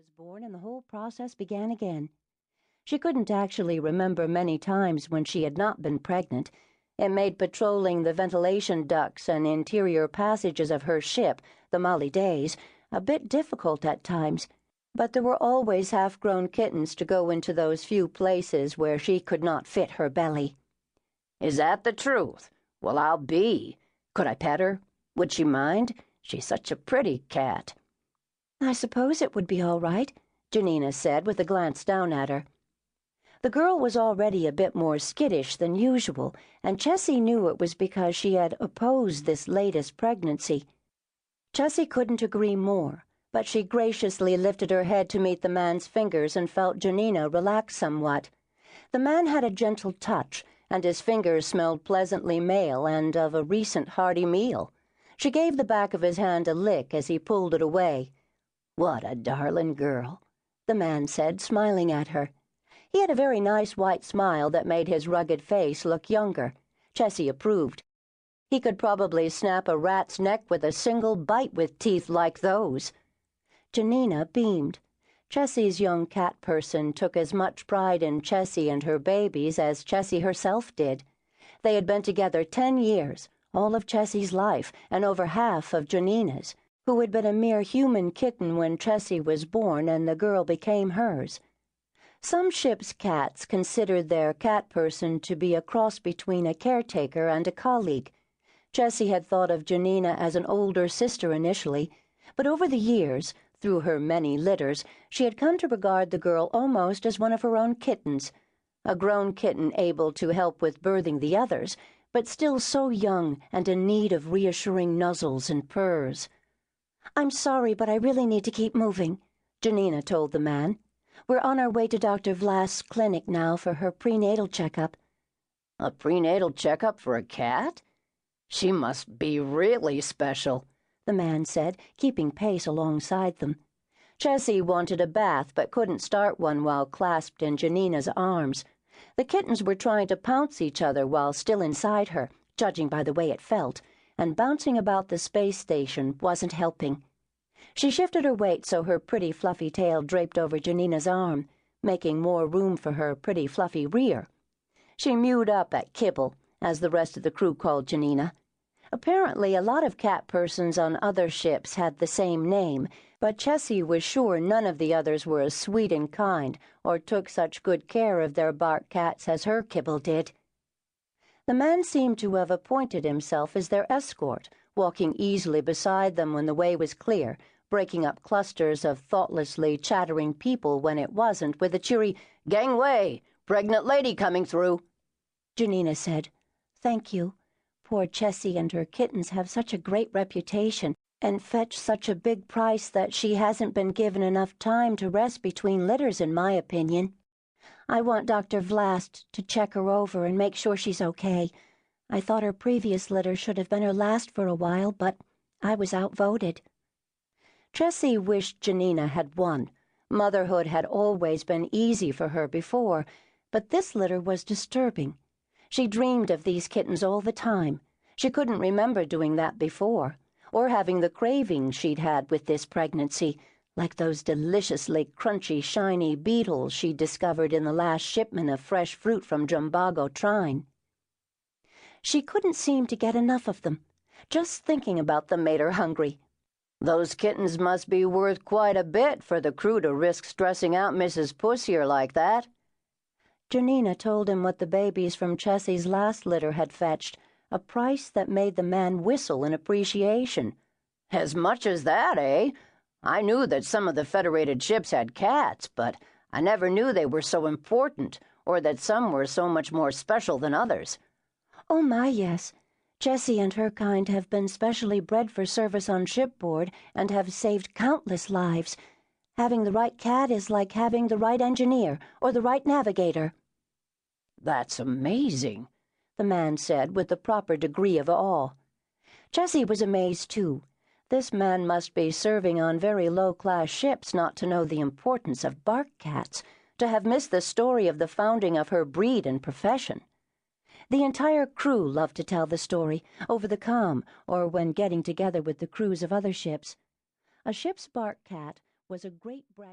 was born and the whole process began again. She couldn't actually remember many times when she had not been pregnant. It made patrolling the ventilation ducts and interior passages of her ship, the Molly Days, a bit difficult at times, but there were always half-grown kittens to go into those few places where she could not fit her belly. "Is that the truth? Well, I'll be. Could I pet her? Would she mind? She's such a pretty cat." "I suppose it would be all right," Janina said with a glance down at her. The girl was already a bit more skittish than usual, and Jessie knew it was because she had opposed this latest pregnancy. Jessie couldn't agree more, but she graciously lifted her head to meet the man's fingers and felt Janina relax somewhat. The man had a gentle touch, and his fingers smelled pleasantly male and of a recent hearty meal. She gave the back of his hand a lick as he pulled it away. "What a darling girl," the man said, smiling at her. He had a very nice white smile that made his rugged face look younger. Jessie approved. He could probably snap a rat's neck with a single bite with teeth like those. Janina beamed. Jessie's young cat person took as much pride in Jessie and her babies as Jessie herself did. They had been together 10 years, all of Jessie's life, and over half of Janina's, who had been a mere human kitten when Jessie was born and the girl became hers. Some ship's cats considered their cat person to be a cross between a caretaker and a colleague. Jessie had thought of Janina as an older sister initially, but over the years, through her many litters, she had come to regard the girl almost as one of her own kittens, a grown kitten able to help with birthing the others, but still so young and in need of reassuring nuzzles and purrs. "I'm sorry, but I really need to keep moving," Janina told the man. "We're on our way to Dr. Vlast's clinic now for her prenatal checkup." "A prenatal checkup for a cat? She must be really special," the man said, keeping pace alongside them. Jessie wanted a bath but couldn't start one while clasped in Janina's arms. The kittens were trying to pounce each other while still inside her, judging by the way it felt, and bouncing about the space station wasn't helping. She shifted her weight so her pretty fluffy tail draped over Janina's arm, making more room for her pretty fluffy rear. She mewed up at Kibble, as the rest of the crew called Janina. Apparently a lot of cat persons on other ships had the same name, but Jessie was sure none of the others were as sweet and kind or took such good care of their Barque Cats as her Kibble did. The man seemed to have appointed himself as their escort, walking easily beside them when the way was clear, breaking up clusters of thoughtlessly chattering people when it wasn't with a cheery, "Gangway! Pregnant lady coming through." Janina said, "Thank you. Poor Jessie and her kittens have such a great reputation and fetch such a big price that she hasn't been given enough time to rest between litters, in my opinion. I want Dr. Vlast to check her over and make sure she's okay. I thought her previous litter should have been her last for a while, but I was outvoted." Jessie wished Janina had won. Motherhood had always been easy for her before, but this litter was disturbing. She dreamed of these kittens all the time. She couldn't remember doing that before, or having the cravings she'd had with this pregnancy, like those deliciously crunchy, shiny beetles she'd discovered in the last shipment of fresh fruit from Jumbago Trine. She couldn't seem to get enough of them. Just thinking about them made her hungry. "Those kittens must be worth quite a bit for the crew to risk stressing out Mrs. Pussier like that." Janina told him what the babies from Jessie's last litter had fetched, a price that made the man whistle in appreciation. "As much as that, eh? I knew that some of the Federated ships had cats, but I never knew they were so important, or that some were so much more special than others." "Oh my, yes. Jessie and her kind have been specially bred for service on shipboard and have saved countless lives. Having the right cat is like having the right engineer or the right navigator." "That's amazing," the man said with the proper degree of awe. Jessie was amazed too. This man must be serving on very low-class ships not to know the importance of Barque Cats, to have missed the story of the founding of her breed and profession. The entire crew loved to tell the story, over the comm or when getting together with the crews of other ships. A ship's Barque Cat was a great brag.